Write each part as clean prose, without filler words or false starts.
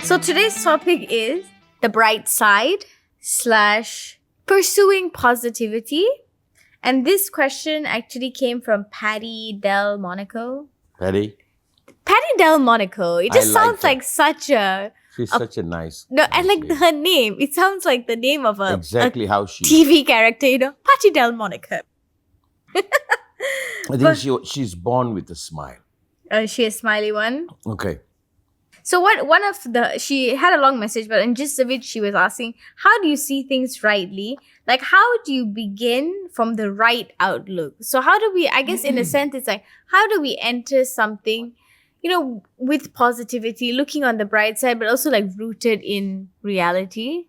So today's topic is the bright side / pursuing positivity. And this question actually came from Patty Del Monaco. Patty Del Monaco. It just sounds her. like such a... She's such a nice. No, and like lady. her name. It sounds like the name of Exactly how she. TV character, Patty Del Monaco. I think she's born with a smile. Is she a smiley one? Okay. So she had a long message, but in gist of it, she was asking, how do you see things rightly? Like, how do you begin from the right outlook? So how do we, I guess in a sense, it's like, how do we enter something, with positivity, looking on the bright side, but also like rooted in reality?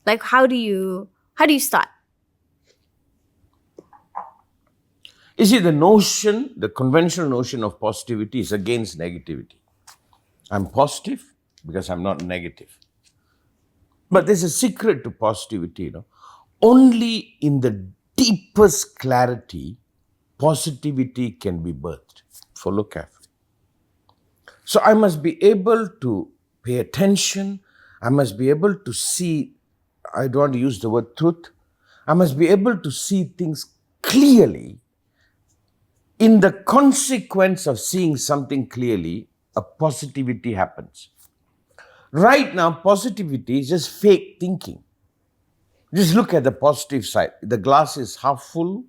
Like, how do you start? You see, the conventional notion of positivity is against negativity. I'm positive because I'm not negative. But there's a secret to positivity, Only in the deepest clarity, positivity can be birthed. Follow carefully. So I must be able to pay attention. I must be able to see, I don't want to use the word truth. I must be able to see things clearly. In the consequence of seeing something clearly, a positivity happens. Right now, positivity is just fake thinking. Just look at the positive side. The glass is half full,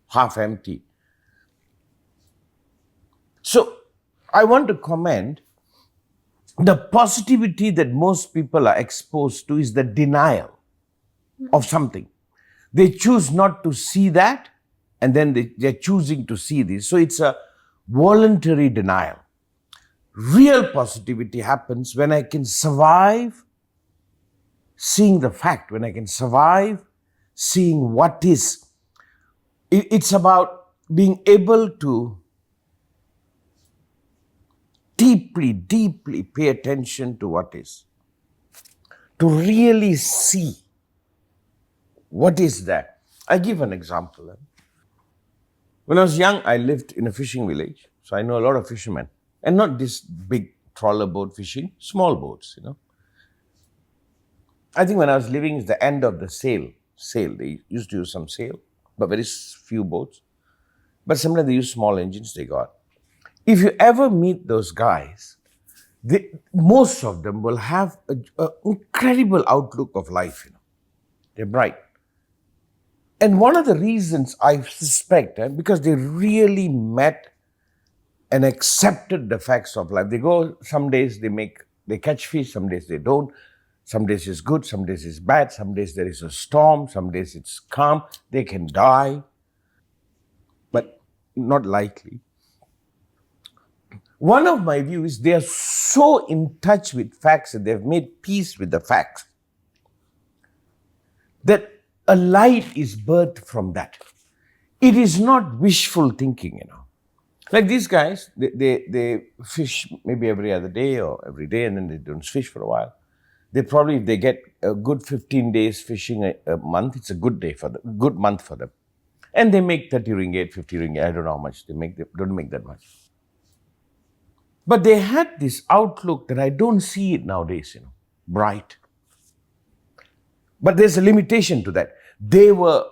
half empty. So, I want to comment, the positivity that most people are exposed to is the denial of something. They choose not to see that, and then they're choosing to see this. So, it's a voluntary denial. Real positivity happens when I can survive seeing the fact, when I can survive seeing what is. It's about being able to deeply pay attention to what is. To really see what is that. I give an example. When I was young, I lived in a fishing village, so I know a lot of fishermen. And not this big trawler boat fishing, small boats, I think when I was living at the end of the sail, they used to use some sail, but very few boats. But sometimes they use small engines they got. If you ever meet those guys, most of them will have an incredible outlook of life, They're bright. And one of the reasons I suspect, because they really met and accepted the facts of life. They go, some days they catch fish, some days they don't. Some days it's good, some days it's bad, some days there is a storm, some days it's calm. They can die, but not likely. One of my views is they are so in touch with facts that they've made peace with the facts that a light is birthed from that. It is not wishful thinking, Like these guys, they fish maybe every other day or every day, and then they don't fish for a while. If they get a good 15 days fishing a month, it's a good month for them. And they make 30 ringgit, 50 ringgit, I don't know how much they make, they don't make that much. But they had this outlook that I don't see it nowadays, bright. But there's a limitation to that. They were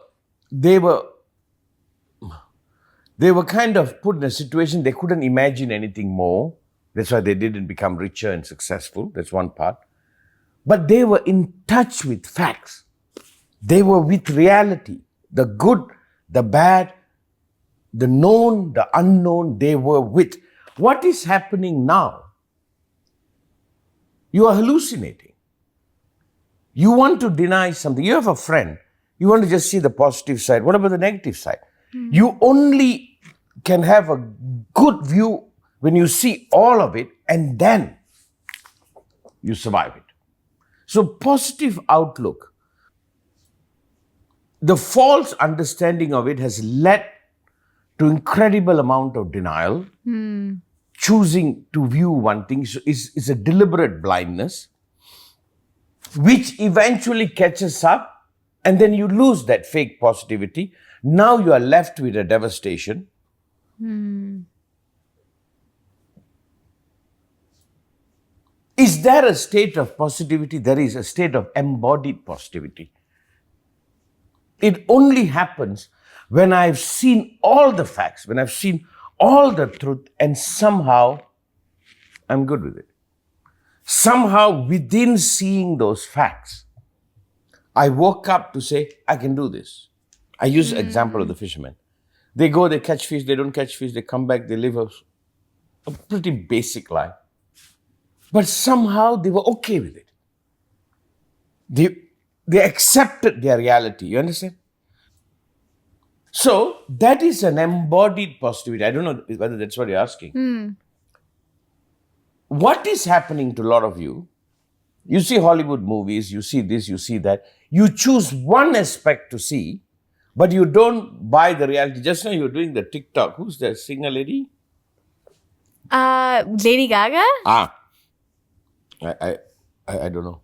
kind of put in a situation they couldn't imagine anything more. That's why they didn't become richer and successful. That's one part. But they were in touch with facts. They were with reality. The good, the bad, the known, the unknown, they were with. What is happening now? You are hallucinating. You want to deny something. You have a friend. You want to just see the positive side. What about the negative side? You only can have a good view when you see all of it, and then you survive it. So positive outlook, the false understanding of it has led to incredible amount of denial, choosing to view one thing is a deliberate blindness, which eventually catches up, and then you lose that fake positivity. Now you are left with a devastation. Is there a state of positivity? There is a state of embodied positivity. It only happens when I've seen all the facts, when I've seen all the truth, and somehow I'm good with it. Somehow within seeing those facts, I woke up to say, I can do this. I use the example of the fishermen. They go, they catch fish, they don't catch fish, they come back, they live a pretty basic life. But somehow they were okay with it. They accepted their reality. You understand? So that is an embodied positivity. I don't know whether that's what you're asking. What is happening to a lot of you? You see Hollywood movies, you see this, you see that. You choose one aspect to see, but you don't buy the reality. Just now you're doing the TikTok. Who's the singer lady? Lady Gaga? I don't know.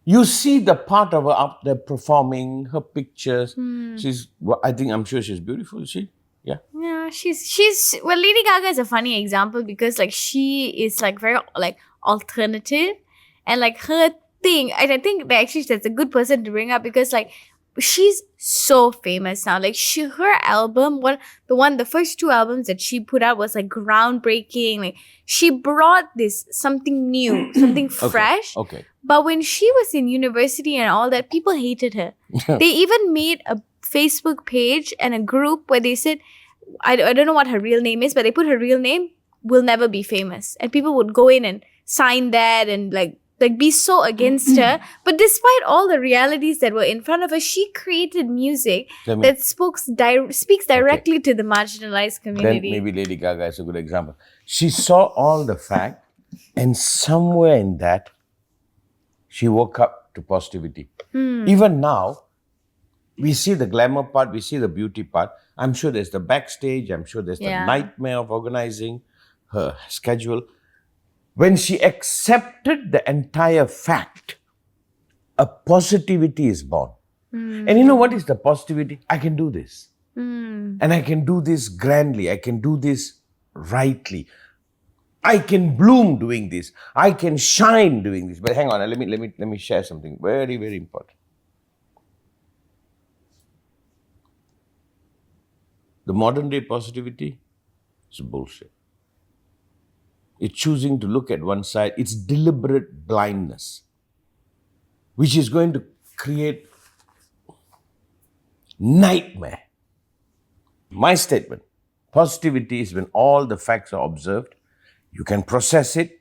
You see the part of her up there performing, her pictures. I'm sure she's beautiful, is she? Yeah. Yeah, she's well, Lady Gaga is a funny example because like she is like very like alternative, and like her thing, and I think that actually that's a good person to bring up because like she's so famous now. Like her album, the first two albums that she put out was like groundbreaking. Like she brought this something new, something fresh. Okay. But when she was in university and all that, people hated her. They even made a Facebook page and a group where they said, I don't know what her real name is, but they put her real name, will never be famous. And people would go in and sign that and like be so against her. But despite all the realities that were in front of her, she created music that speaks directly to the marginalized community. Then maybe Lady Gaga is a good example. She saw all the fact, and somewhere in that, she woke up to positivity. Even now, we see the glamour part, we see the beauty part. I'm sure there's the backstage, I'm sure there's the nightmare of organizing her schedule. When she accepted the entire fact, a positivity is born. And you know what is the positivity? I can do this. And I can do this grandly. I can do this rightly. I can bloom doing this. I can shine doing this. But hang on, let me share something very, very important. The modern day positivity is bullshit. It's choosing to look at one side. It's deliberate blindness, which is going to create nightmare. My statement, positivity is when all the facts are observed, you can process it,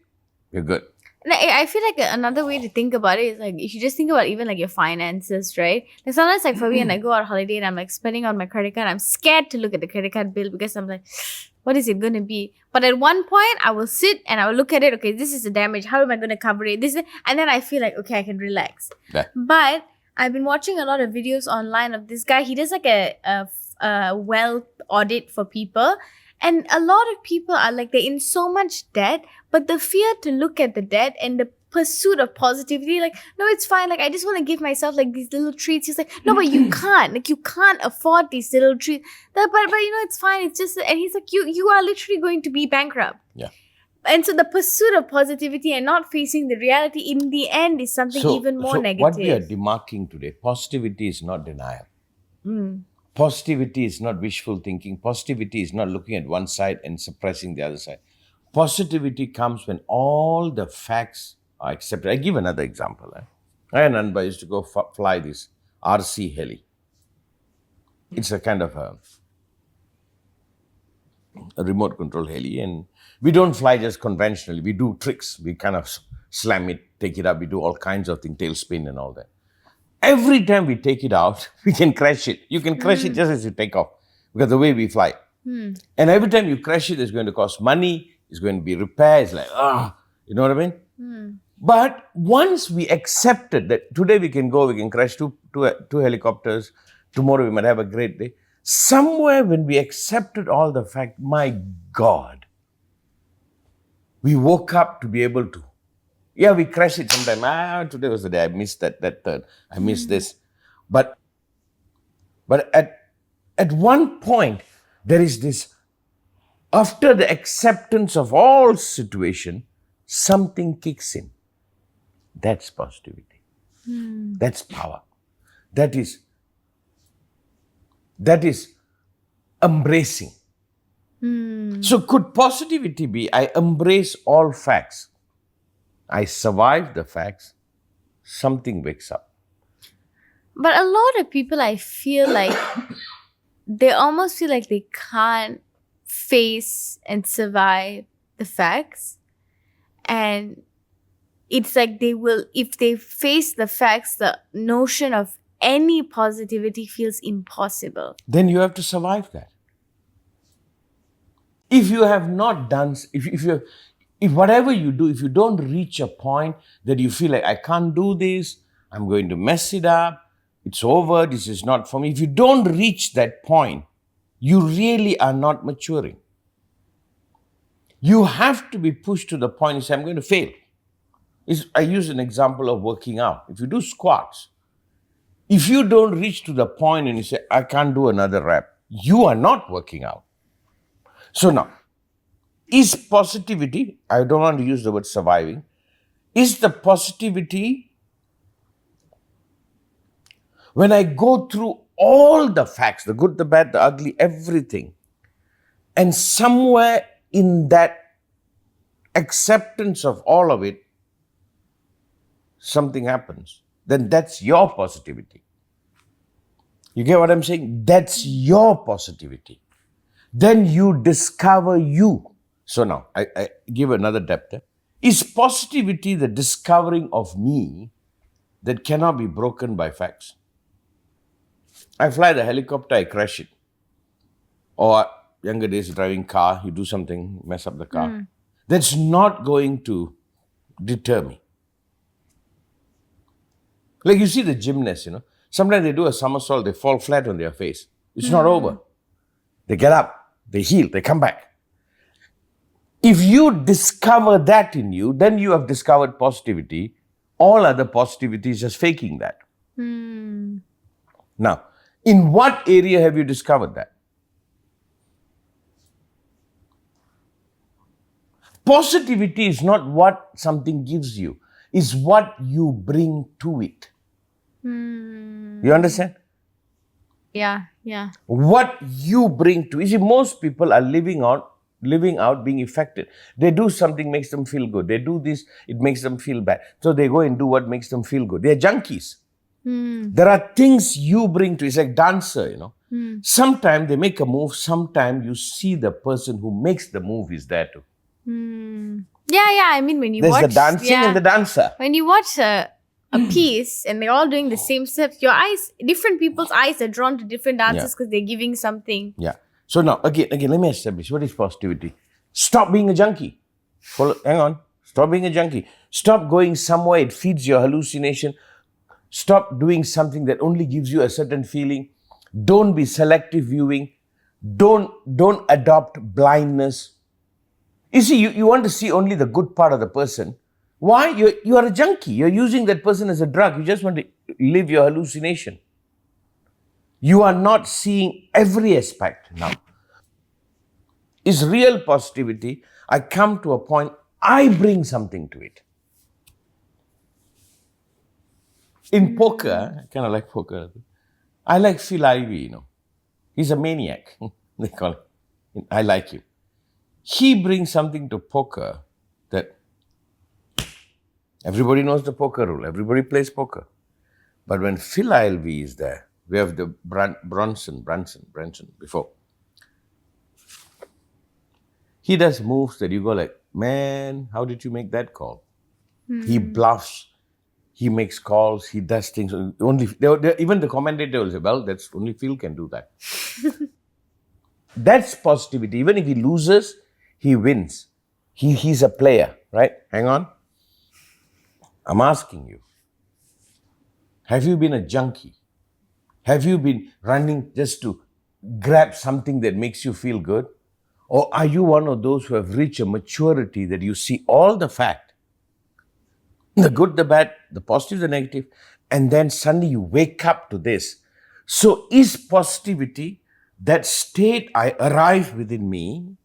you're good. I feel like another way to think about it is like if you just think about even like your finances, right? Like sometimes like for me when I go on holiday and I'm like spending on my credit card, I'm scared to look at the credit card bill because I'm like, what is it going to be? But at one point I will sit and I will look at it. Okay, this is the damage. How am I going to cover it? And then I feel like, okay, I can relax. Yeah. But I've been watching a lot of videos online of this guy. He does like a wealth audit for people. And a lot of people are like, they're in so much debt, but the fear to look at the debt and the pursuit of positivity, like, no, it's fine. Like, I just want to give myself like these little treats. He's like, no, but you can't. Like, you can't afford these little treats. But you know, it's fine. It's just, and he's like, you are literally going to be bankrupt. Yeah. And so the pursuit of positivity and not facing the reality in the end is something even more negative. What we are demarking today, positivity is not denial. Positivity is not wishful thinking. Positivity is not looking at one side and suppressing the other side. Positivity comes when all the facts are accepted. I give another example. I and Anba used to go fly this RC heli. It's a kind of a remote control heli, and we don't fly just conventionally. We do tricks. We kind of slam it, take it up. We do all kinds of things, tail spin and all that. Every time we take it out, we can crash it. You can crash it just as you take off because the way we fly. And every time you crash it, it's going to cost money. It's going to be repair. It's like, you know what I mean? But once we accepted that today we can go, we can crash two helicopters. Tomorrow we might have a great day. Somewhere when we accepted all the fact, my God, we woke up to be able to. Yeah, we crash it sometime. Today was the day I missed that turn. I missed this. But at one point, there is this After the acceptance of all situation, something kicks in. That's positivity. That's power. That is embracing. So could positivity be, I embrace all facts, I survive the facts, something wakes up. But a lot of people, I feel like they almost feel like they can't face and survive the facts. And it's like they will, if they face the facts, the notion of any positivity feels impossible. Then you have to survive that. If you have not done, if whatever you do, if you don't reach a point that you feel like, I can't do this, I'm going to mess it up, it's over, this is not for me. If you don't reach that point, you really are not maturing. You have to be pushed to the point, you say, I'm going to fail. I use an example of working out. If you do squats, if you don't reach to the point and you say, I can't do another rep, you are not working out. So now, is positivity, I don't want to use the word surviving, is the positivity when I go through all the facts, the good, the bad, the ugly, everything, and somewhere in that acceptance of all of it, something happens, then that's your positivity. You get what I'm saying? That's your positivity. Then you discover you. So now, I give another depth there. Is positivity the discovering of me that cannot be broken by facts? I fly the helicopter, I crash it. Or younger days, driving car, you do something, mess up the car. That's not going to deter me. Like you see the gymnasts, sometimes they do a somersault, they fall flat on their face. It's not over. They get up, they heal, they come back. If you discover that in you, then you have discovered positivity. All other positivity is just faking that. Now, in what area have you discovered that? Positivity is not what something gives you, it's what you bring to it. You understand? Yeah. What you bring to it. You see, most people are living out being affected. They do something makes them feel good. They do this, it makes them feel bad. So they go and do what makes them feel good. They're junkies. There are things you bring to it. It's like dancer, Sometimes they make a move, sometimes you see the person who makes the move is there too. Yeah. I mean, when you There's watch the dancing and the dancer. when you watch a piece and they're all doing the same steps, your eyes, different people's eyes are drawn to different dances because they're giving something. Yeah. So now, again, let me establish what is positivity. Stop being a junkie. Hang on. Stop being a junkie. Stop going somewhere, it feeds your hallucination. Stop doing something that only gives you a certain feeling. Don't be selective viewing. Don't adopt blindness. You see, you want to see only the good part of the person. Why? You are a junkie. You're using that person as a drug. You just want to live your hallucination. You are not seeing every aspect now. Is real positivity, I come to a point, I bring something to it. In poker, I kind of like poker. I like Phil Ivey, He's a maniac. They call it. I like him. He brings something to poker that everybody knows the poker rule. Everybody plays poker. But when Phil Ivey is there, we have the Branson before. He does moves that you go like, man, how did you make that call? He bluffs. He makes calls, he does things. Even the commentator will say, well, that's only Phil can do that. That's positivity. Even if he loses, he wins. He's a player, right? Hang on. I'm asking you, have you been a junkie? Have you been running just to grab something that makes you feel good? Or are you one of those who have reached a maturity that you see all the fact, the good, the bad, the positive, the negative, and then suddenly you wake up to this. So is positivity that state I arrive within me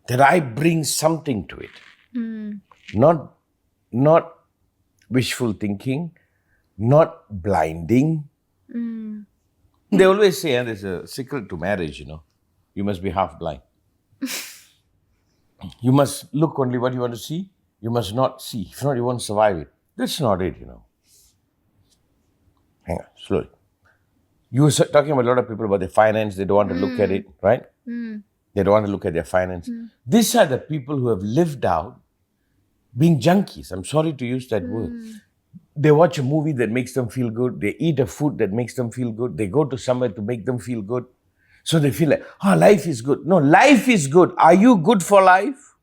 that I bring something to it. Not wishful thinking, not blinding. They always say, and there's a secret to marriage, you must be half blind. You must look only what you want to see. You must not see. If not, you won't survive it. That's not it, Hang on, slowly. You were talking about a lot of people about their finance. They don't want to look at it, right? They don't want to look at their finance. These are the people who have lived out being junkies. I'm sorry to use that word. They watch a movie that makes them feel good. They eat a food that makes them feel good. They go to somewhere to make them feel good. So they feel like, life is good. No, life is good. Are you good for life?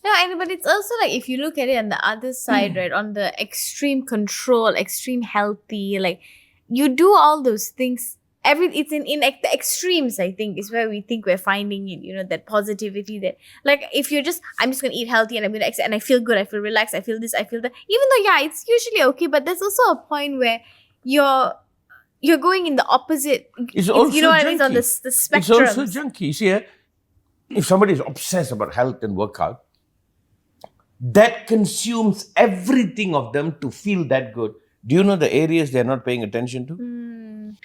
No, but it's also like if you look at it on the other side, right, on the extreme control, extreme healthy, like you do all those things. It's in like the extremes, I think, is where we think we're finding it, that positivity that, like, if you're I'm just going to eat healthy and I'm going to and I feel good, I feel relaxed, I feel this, I feel that. Even though, it's usually okay, but there's also a point where you're going in the opposite. It's also you know what junkie. I mean? On the spectrum. It's also junkie. See, if somebody is obsessed about health and workout, that consumes everything of them to feel that good. Do you know the areas they're not paying attention to?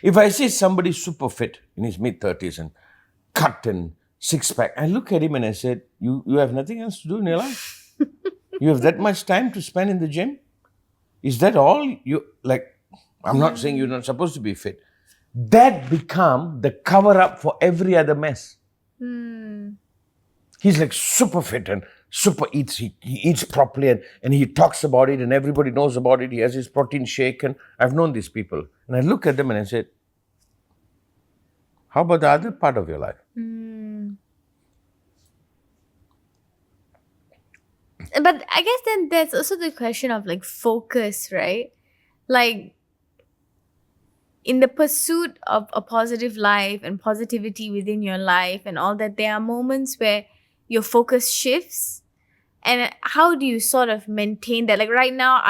If I see somebody super fit in his mid-30s and cut and six-pack, I look at him and I said, you have nothing else to do in your life? You have that much time to spend in the gym? Is that all you, like, I'm not saying you're not supposed to be fit. That become the cover-up for every other mess. He's like super fit and super eats. He eats properly and he talks about it and everybody knows about it. He has his protein shake and I've known these people. And I look at them and I said, how about the other part of your life? But I guess then there's also the question of like focus, right? Like in the pursuit of a positive life and positivity within your life and all that, there are moments where your focus shifts. And how do you sort of maintain that? Like right now,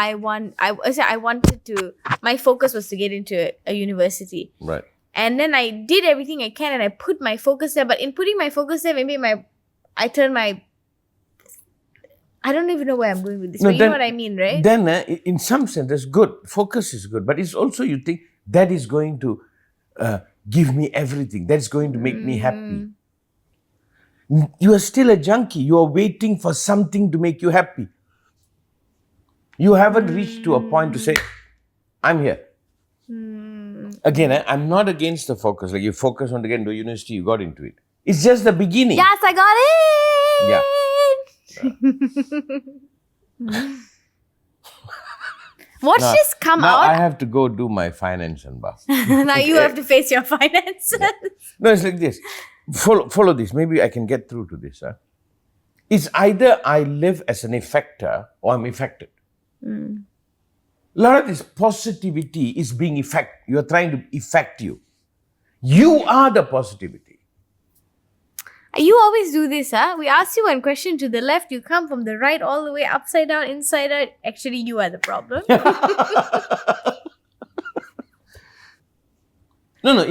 my focus was to get into a university. Right. And then I did everything I can and I put my focus there. But in putting my focus there, maybe I don't even know where I'm going with this. No, but you know what I mean, right? Then in some sense, that's good. Focus is good. But it's also, you think, that is going to give me everything. That's going to make me happy. You are still a junkie. You are waiting for something to make you happy. You haven't reached to a point to say, I'm here. Again, I'm not against the focus. Like you focus on to get into university, you got into it. It's just the beginning. Yes, I got it. Yeah. Watch this come now out. I have to go do my finance and buff. Now you have to face your finances. Yeah. No, it's like this. Follow this. Maybe I can get through to this. It's either I live as an effector or I'm affected. A lot of this positivity is being effect. You're trying to effect you. You are the positivity. You always do this, huh? We ask you one question to the left, you come from the right all the way upside down, inside out. Actually, you are the problem. No.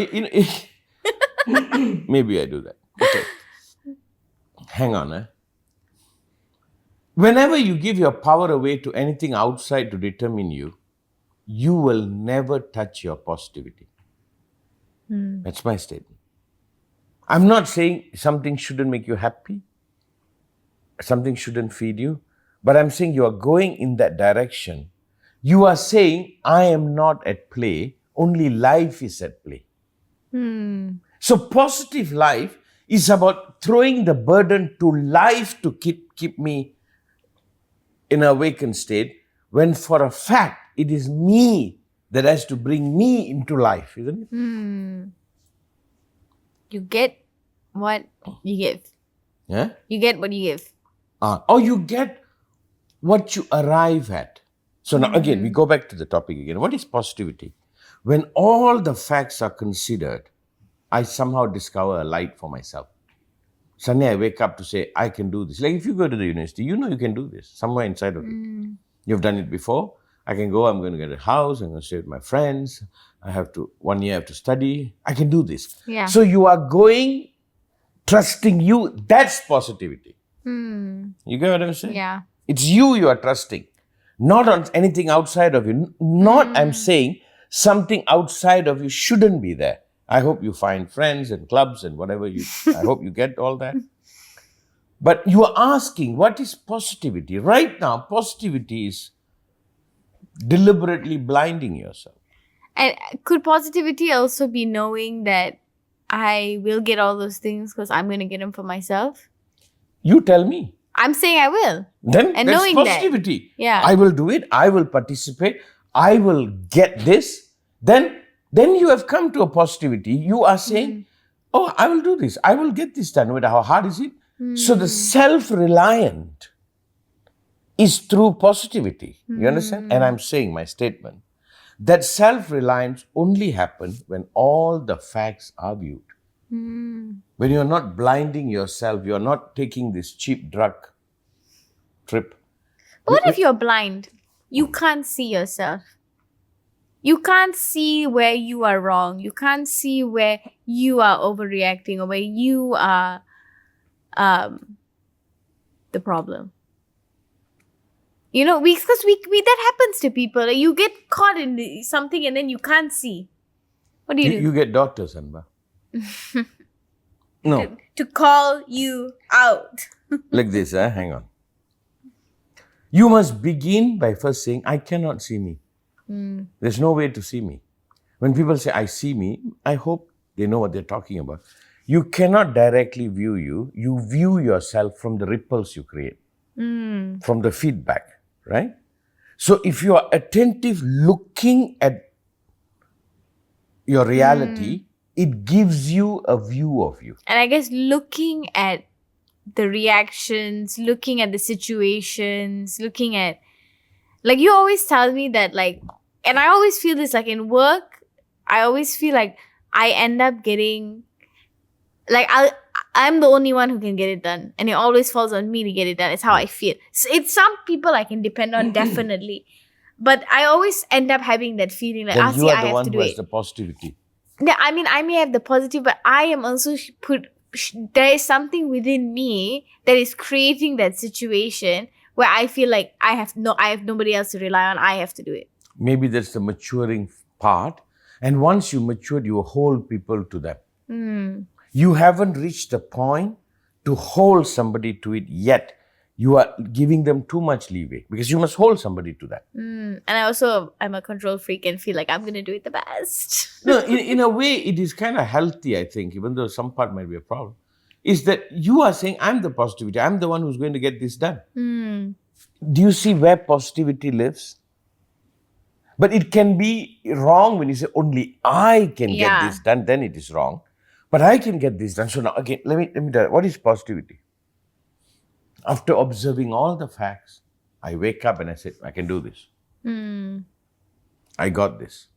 Maybe I do that. Okay. Hang on. Whenever you give your power away to anything outside to determine you, you will never touch your positivity. That's my statement. I'm not saying something shouldn't make you happy, something shouldn't feed you, but I'm saying you are going in that direction. You are saying, I am not at play, only life is at play. So positive life is about throwing the burden to life to keep me in an awakened state, when for a fact it is me that has to bring me into life, isn't it? You get what you give. Yeah? You get what you give. Or you get what you arrive at. So now again, we go back to the topic again. What is positivity? When all the facts are considered, I somehow discover a light for myself. Suddenly I wake up to say, I can do this. Like if you go to the university, you know you can do this somewhere inside of you. You've done it before. I can go, I'm going to get a house, I'm going to stay with my friends. 1 year I have to study. I can do this. Yeah. So you are going, trusting you. That's positivity. You get what I'm saying? Yeah. It's you are trusting, not on anything outside of you. Not, I'm saying, something outside of you shouldn't be there. I hope you find friends and clubs and whatever you, I hope you get all that. But you are asking, what is positivity? Right now, positivity is deliberately blinding yourself. And could positivity also be knowing that I will get all those things because I'm going to get them for myself? You tell me. I'm saying I will. Then And that's knowing positivity. that. Yeah. I will do it. I will participate. I will get this. Then you have come to a positivity. You are saying, oh, I will do this. I will get this done. Wait, how hard is it? So the self-reliant is through positivity. You understand? And I'm saying my statement that self-reliance only happens when all the facts are viewed. When you're not blinding yourself, you're not taking this cheap drug trip. What if you're blind? You can't see yourself. You can't see where you are wrong. You can't see where you are overreacting or where you are the problem. You know, because we that happens to people. Like, you get caught in something and then you can't see. What do you do? You get doctors, Anba. No. To call you out. Like this, hang on. You must begin by first saying, I cannot see me. There's no way to see me. When people say, I see me, I hope they know what they're talking about. You cannot directly view you. You view yourself from the ripples you create, from the feedback, right? So if you are attentive looking at your reality, it gives you a view of you. And I guess looking at the reactions, looking at the situations, looking at, like, you always tell me that, like, and I always feel this, like, in work, I always feel like I end up getting, like, I'm the only one who can get it done. And it always falls on me to get it done. It's how I feel. So it's some people I can depend on, definitely. But I always end up having that feeling like, Then you are I the have one to who do has it. the positivity. Yeah, I mean, I may have the positive, but I am also there is something within me that is creating that situation where I feel like I have nobody else to rely on. I have to do it. Maybe that's the maturing part. And once you matured, you hold people to that. You haven't reached the point to hold somebody to it yet. You are giving them too much leeway because you must hold somebody to that. And I'm a control freak and feel like I'm going to do it the best. No, in a way, it is kind of healthy, I think, even though some part might be a problem, is that you are saying, I'm the positivity. I'm the one who's going to get this done. Do you see where positivity lives? But it can be wrong when you say, only I can get this done, then it is wrong. But I can get this done. So now, again, let me tell you, what is positivity? After observing all the facts, I wake up and I say, I can do this. I got this.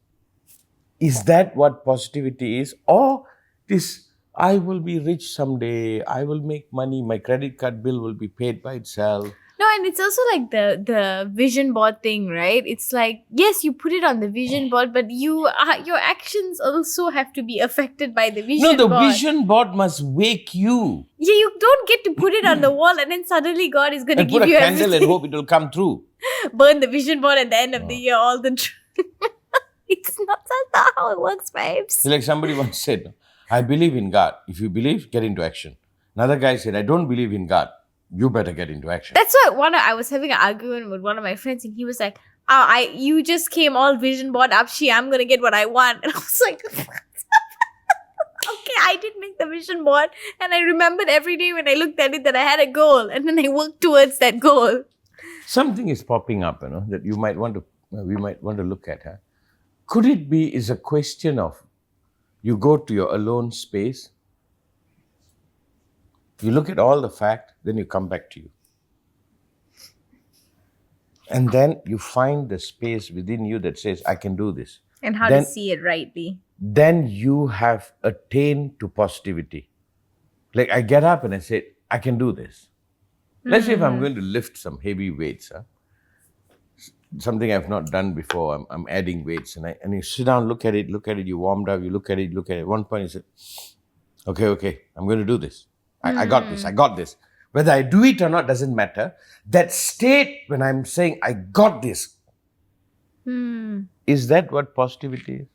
Is that what positivity is? Or this, I will be rich someday, I will make money, my credit card bill will be paid by itself. No, and it's also like the vision board thing, right? It's like, yes, you put it on the vision board, but your actions also have to be affected by the vision board. No, the vision board must wake you. Yeah, you don't get to put it on the wall and then suddenly God is going to And give put a you candle everything. and hope it will come through. Burn the vision board at the end of the year, all the It's not that's how it works, babes. Like somebody once said, I believe in God. If you believe, get into action. Another guy said, I don't believe in God. You better get into action. That's what I was having an argument with one of my friends, and he was like, you just came all vision board up, I'm gonna get what I want. And I was like, okay, I did make the vision board, and I remembered every day when I looked at it that I had a goal, and then I worked towards that goal. Something is popping up, that we might want to look at. Could it be is a question of you go to your alone space, you look at all the fact, then you come back to you. And then you find the space within you that says, I can do this. And how to see it rightly. Then you have attained to positivity. Like I get up and I say, I can do this. Let's say if I'm going to lift some heavy weights, something I've not done before, I'm adding weights, and you sit down, look at it, you warmed up, you look at it. At one point you say, okay, I'm going to do this. I got this. Whether I do it or not doesn't matter. That state when I'm saying, I got this, is that what positivity is?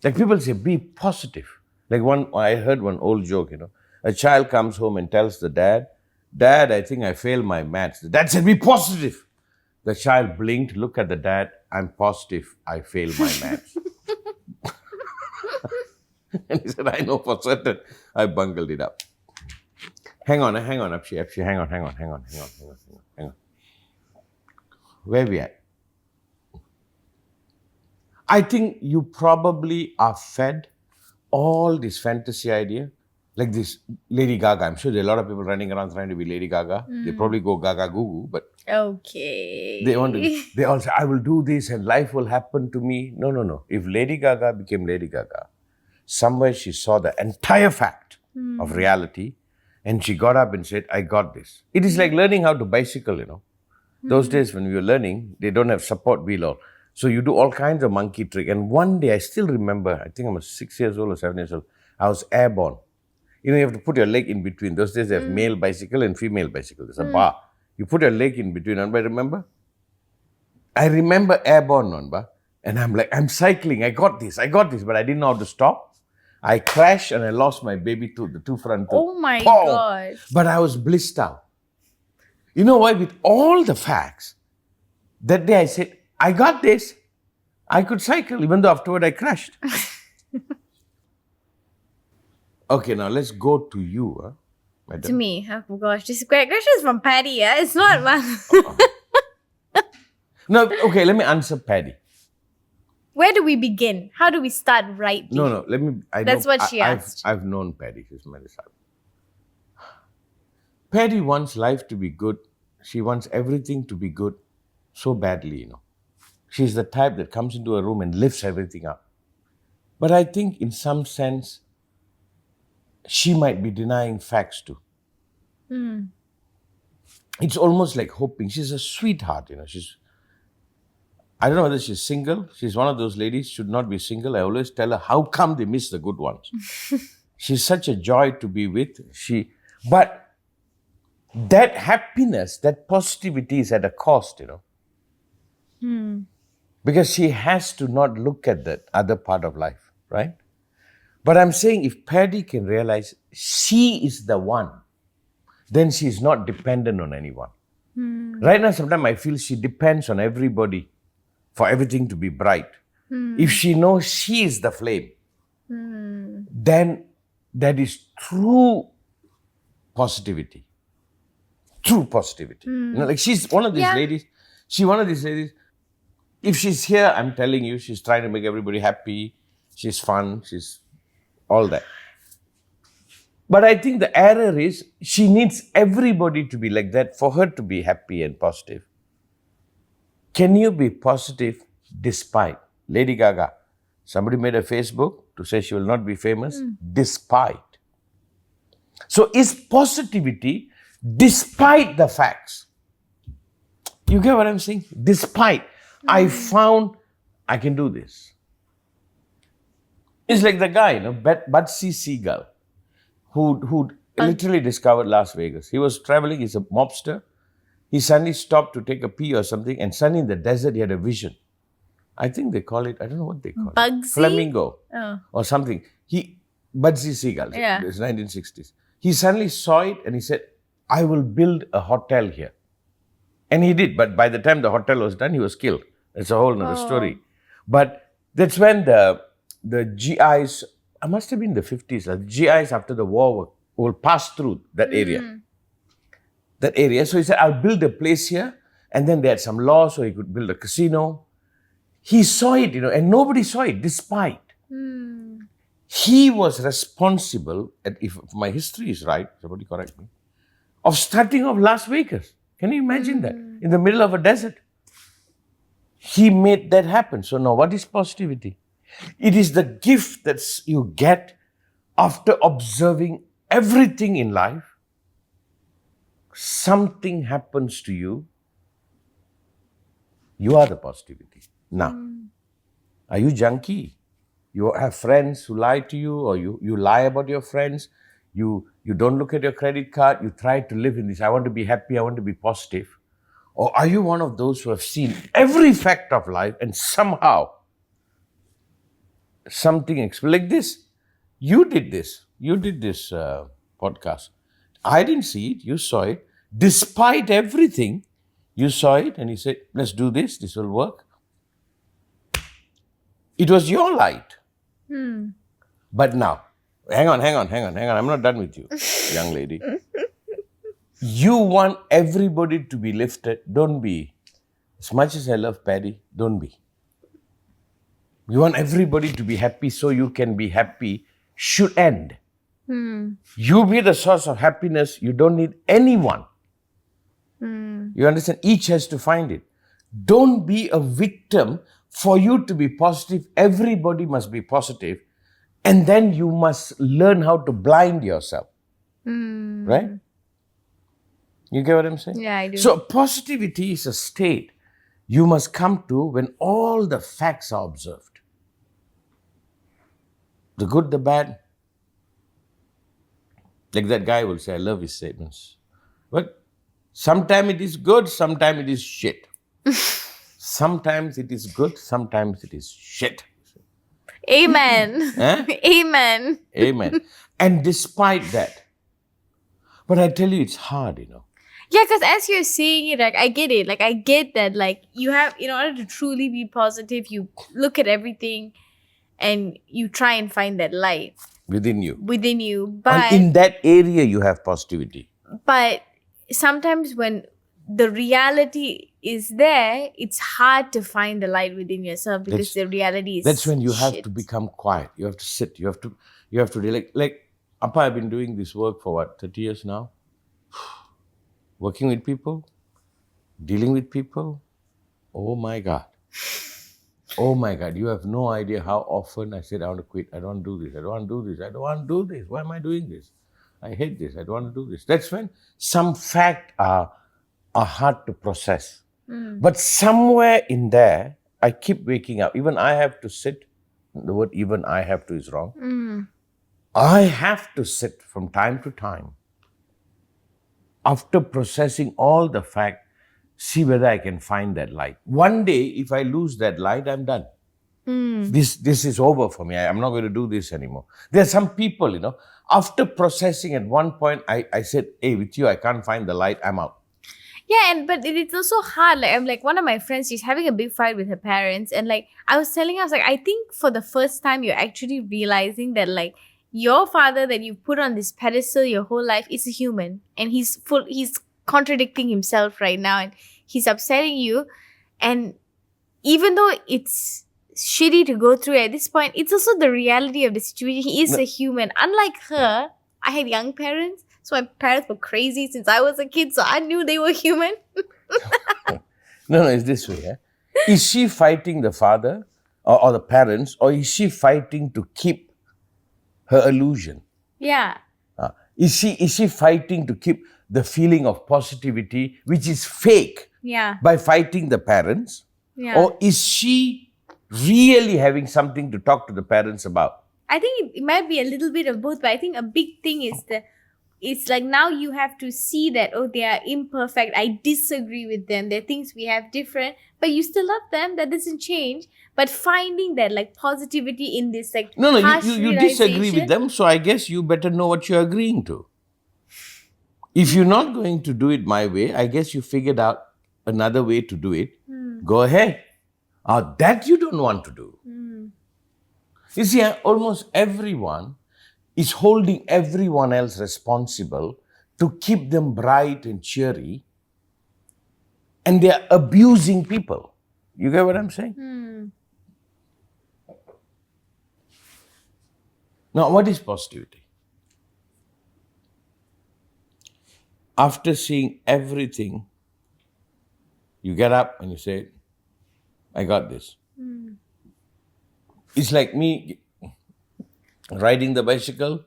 Like people say, be positive. Like I heard one old joke, a child comes home and tells the dad, Dad, I think I failed my maths. The dad said, be positive. The child blinked, looked at the dad, I'm positive I failed my maths. And he said, I know for certain I bungled it up. Hang on, Apshi, hang on. Where we at? I think you probably are fed all this fantasy idea, like this Lady Gaga. I'm sure there are a lot of people running around trying to be Lady Gaga. They probably go Gaga Goo Goo, but Okay. they all say, I will do this and life will happen to me. No. If Lady Gaga became Lady Gaga, somewhere she saw the entire fact of reality and she got up and said, I got this. It is like learning how to bicycle, Those days when we were learning, they don't have support wheel or so you do all kinds of monkey trick. And one day I still remember, I think I was 6 years old or 7 years old, I was airborne. You have to put your leg in between. Those days they have male bicycle and female bicycle. There's a bar. You put your leg in between. Anba, remember? I remember airborne, Anba. And I'm like, I'm cycling. I got this. But I didn't know how to stop. I crashed and I lost my baby tooth, the two front tooth. Oh my God. But I was blissed out. You know why? With all the facts, that day I said, I got this. I could cycle, even though afterward I crashed. Okay, now let's go to you, madam. To me. Oh gosh, this question is from Patty, yeah? It's not one. No, okay, let me answer Paddy. Where do we begin? How do we start right? No, let me... That's what she asked. I've known Paddy. She's my disciple. Paddy wants life to be good. She wants everything to be good so badly, She's the type that comes into a room and lifts everything up. But I think in some sense, she might be denying facts too. It's almost like hoping. She's a sweetheart, I don't know whether she's single. She's one of those ladies, should not be single. I always tell her, how come they miss the good ones? She's such a joy to be with. But that happiness, that positivity is at a cost, Because she has to not look at that other part of life, right? But I'm saying if Paddy can realize she is the one, then she's not dependent on anyone. Right now, sometimes I feel she depends on everybody for everything to be bright. If she knows she is the flame, then that is true positivity. True positivity. Like she's one of these ladies. If she's here, I'm telling you, she's trying to make everybody happy. She's fun. She's all that. But I think the error is she needs everybody to be like that for her to be happy and positive. Can you be positive despite? Lady Gaga, somebody made a Facebook to say she will not be famous despite. So is positivity despite the facts? You get what I'm saying? Despite. I found I can do this. It's like the guy, Butsy Siegel, who literally discovered Las Vegas. He was traveling, he's a mobster. He suddenly stopped to take a pee or something, and suddenly in the desert he had a vision. I think they call it, I don't know what they call Bugsy? it. Flamingo or something. Butsy Siegel, Yeah. it's 1960s. He suddenly saw it and he said, I will build a hotel here. And he did, but by the time the hotel was done, he was killed. That's a whole other story. But that's when the GIs, it must have been the 50s, the GIs after the war will pass through that area. So he said, I'll build a place here. And then they had some law, so he could build a casino. He saw it, and nobody saw it, despite. He was responsible, if my history is right, somebody correct me, of starting off Las Vegas. Can you imagine that? In the middle of a desert. He made that happen. So now what is positivity? It is the gift that you get after observing everything in life. Something happens to you. You are the positivity. Now, are you junkie? You have friends who lie to you, or you lie about your friends. you don't look at your credit card, you try to live in this, I want to be happy, I want to be positive? Or are you one of those who have seen every fact of life and somehow something like this? You did this podcast. I didn't see it, you saw it. Despite everything, you saw it and you said, let's do this will work. It was your light. But now, hang on. I'm not done with you, young lady. You want everybody to be lifted. Don't be. As much as I love Paddy, don't be. You want everybody to be happy so you can be happy. Should end. You be the source of happiness. You don't need anyone. You understand? Each has to find it. Don't be a victim. For you to be positive, everybody must be positive. And then you must learn how to blind yourself. Right? You get what I'm saying? Yeah, I do. So positivity is a state you must come to when all the facts are observed. The good, the bad. Like that guy will say, I love his statements. But sometimes it is good, sometimes it is shit. Sometimes it is good, sometimes it is shit. Amen. Huh? Amen. Amen. And despite that, but I tell you, it's hard, Yeah, because as you're saying it, like, I get it. Like, I get that, like, you have, in order to truly be positive, you look at everything and you try and find that light within you. But And in that area, you have positivity. But sometimes when the reality is there, it's hard to find the light within yourself because the reality is That's when you have shit. to become quiet. You have to sit. You have to relax. Like Appa, I've been doing this work for 30 years now. Working with people, dealing with people. Oh my God. Oh my God. You have no idea how often I said, I want to quit. I don't want to do this. I don't want to do this. I don't want to do this. Why am I doing this? I hate this. I don't want to do this. That's when some facts are hard to process. But somewhere in there, I keep waking up. Even I have to sit. The word even I have to is wrong. I have to sit from time to time. After processing all the fact, see whether I can find that light. One day, if I lose that light, I'm done. This is over for me. I'm not going to do this anymore. There are some people, after processing at one point, I said, hey, with you, I can't find the light. I'm out. Yeah, but it's also hard. Like, I'm like, one of my friends, she's having a big fight with her parents. And like, I was telling her, I was like, I think for the first time, you're actually realizing that like, your father that you put on this pedestal your whole life is a human. And he's contradicting himself right now. And he's upsetting you. And even though it's shitty to go through at this point, it's also the reality of the situation. He is a human. Unlike her, I had young parents. So my parents were crazy since I was a kid, so I knew they were human. No, it's this way. Is she fighting the father or the parents, or is she fighting to keep her illusion? Yeah. Is she fighting to keep the feeling of positivity, which is fake, by fighting the parents? Yeah. Or is she really having something to talk to the parents about? I think it might be a little bit of both, but I think a big thing is it's like now you have to see that, oh, they are imperfect. I disagree with them. There are things we have different, but you still love them. That doesn't change. But finding that like positivity in this like harsh you disagree with them, so I guess you better know what you're agreeing to. If you're not going to do it my way, I guess you figured out another way to do it. Go ahead. That you don't want to do. You see, almost everyone is holding everyone else responsible to keep them bright and cheery, and they are abusing people. You get what I'm saying? Now, what is positivity? After seeing everything, you get up and you say, I got this. It's like me riding the bicycle.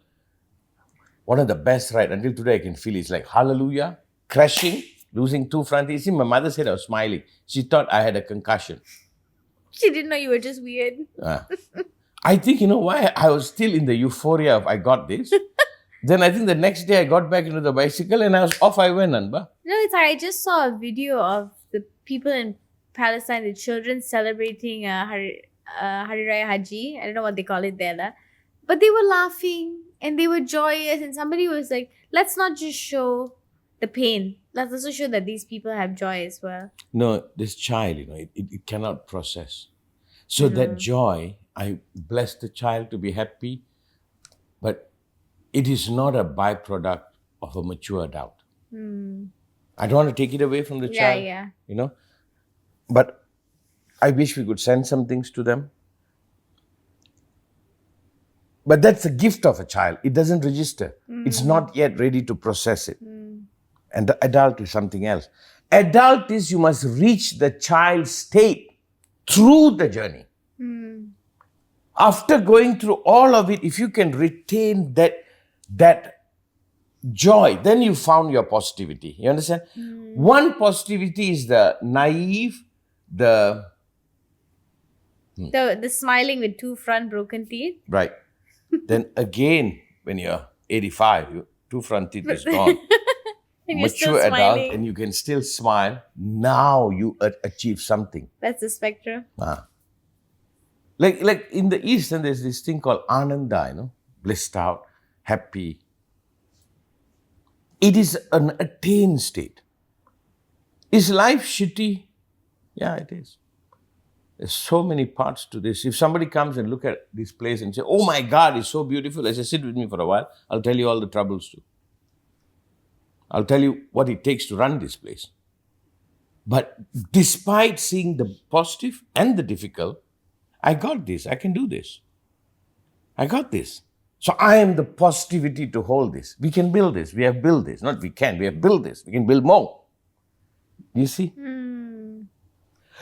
One of the best rides until today I can feel it's like hallelujah, crashing, losing 2 front teeth. See, my mother said I was smiling. She thought I had a concussion. She didn't know you were just weird. I think, you know why? I was still in the euphoria of I got this. Then I think the next day I got back into the bicycle and I was off. I went, Anba. No, it's like I just saw a video of the people in Palestine, the children celebrating Hari Raya Haji. I don't know what they call it there, lah. But they were laughing and they were joyous. And somebody was like, let's not just show the pain. Let's also show that these people have joy as well. No, this child, it cannot process. So that joy, I bless the child to be happy, but it is not a byproduct of a mature adult. I don't want to take it away from the child, but I wish we could send some things to them. But that's a gift of a child. It doesn't register. It's not yet ready to process it. And the adult is something else. Adult is you must reach the child's state through the journey. After going through all of it, if you can retain that joy, then you found your positivity. You understand? One positivity is the naive, the smiling with two front broken teeth. Right. Then again, when you're 85, two front teeth is gone. And you're still Mature adult, smiling. and you can still smile. Now you achieve something. That's the spectrum. Like in the East, and there's this thing called Ananda, blissed out, happy. It is an attained state. Is life shitty? Yeah, it is. There's so many parts to this. If somebody comes and look at this place and say, oh my God, it's so beautiful, I say, sit with me for a while. I'll tell you all the troubles too. I'll tell you what it takes to run this place. But despite seeing the positive and the difficult, I got this. I can do this. I got this. So I am the positivity to hold this. We can build this. We have built this. Not we can. We have built this. We can build more. You see?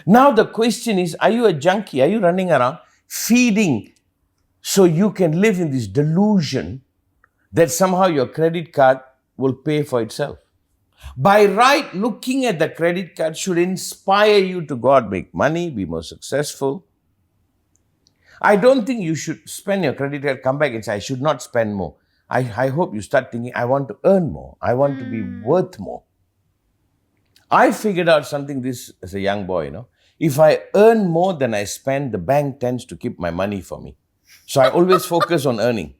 Now the question is, are you a junkie? Are you running around feeding so you can live in this delusion that somehow your credit card will pay for itself? By right, looking at the credit card should inspire you to go out, make money, be more successful. I don't think you should spend your credit card, come back and say, I should not spend more. I hope you start thinking, I want to earn more. I want to be worth more. I figured out something this as a young boy, If I earn more than I spend, the bank tends to keep my money for me. So I always focus on earning.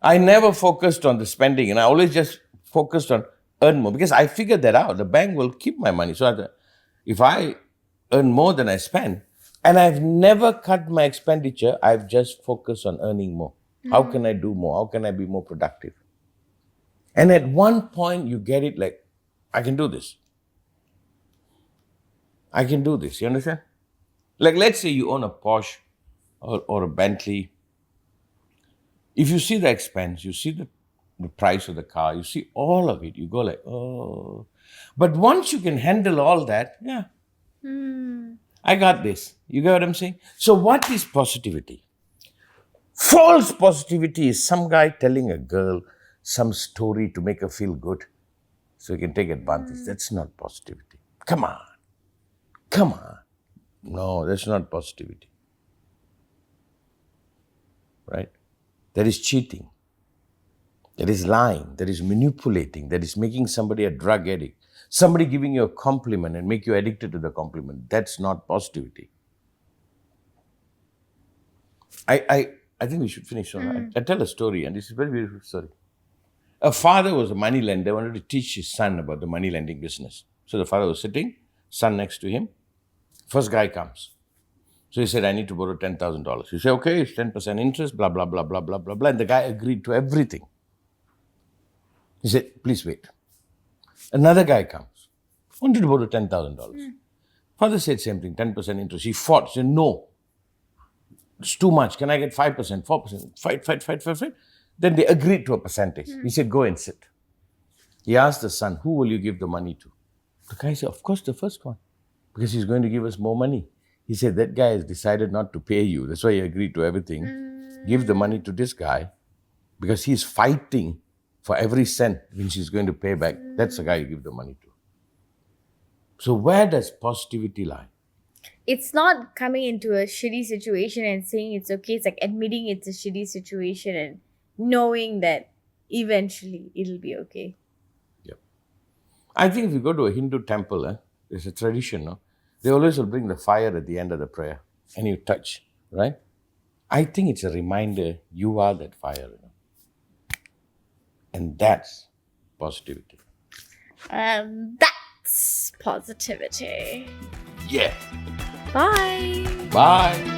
I never focused on the spending, and I always just focused on earn more because I figured that out. The bank will keep my money. So if I earn more than I spend, and I've never cut my expenditure, I've just focused on earning more. How can I do more? How can I be more productive? And at one point, you get it like, I can do this. I can do this. You understand? Like, let's say you own a Porsche or a Bentley. If you see the expense, you see the price of the car, you see all of it, you go like, oh. But once you can handle all that, I got this. You get what I'm saying? So what is positivity? False positivity is some guy telling a girl some story to make her feel good so he can take advantage. That's not positivity. Come on. No, that's not positivity. Right? That is cheating. That is lying. That is manipulating. That is making somebody a drug addict. Somebody giving you a compliment and make you addicted to the compliment. That's not positivity. I think we should finish on that. I tell a story, and this is a very beautiful story. A father was a money lender, wanted to teach his son about the money lending business. So the father was sitting, son next to him. First guy comes. So he said, I need to borrow $10,000. He said, okay, it's 10% interest, blah, blah, blah, blah, blah, blah, blah. And the guy agreed to everything. He said, please wait. Another guy comes. Wanted to borrow $10,000. Father said same thing, 10% interest. He fought. He said, no. It's too much. Can I get 5%, 4%? Fight. Then they agreed to a percentage. He said, go and sit. He asked the son, who will you give the money to? The guy said, of course, the first one. Because he's going to give us more money. He said, that guy has decided not to pay you. That's why he agreed to everything. Give the money to this guy because he's fighting for every cent which he's going to pay back. That's the guy you give the money to. So where does positivity lie? It's not coming into a shitty situation and saying it's okay. It's like admitting it's a shitty situation and knowing that eventually it'll be okay. Yep. I think if you go to a Hindu temple, there's a tradition, no? They always will bring the fire at the end of the prayer and you touch, right? I think it's a reminder you are that fire, and that's positivity. And that's positivity. Yeah. Bye. Bye.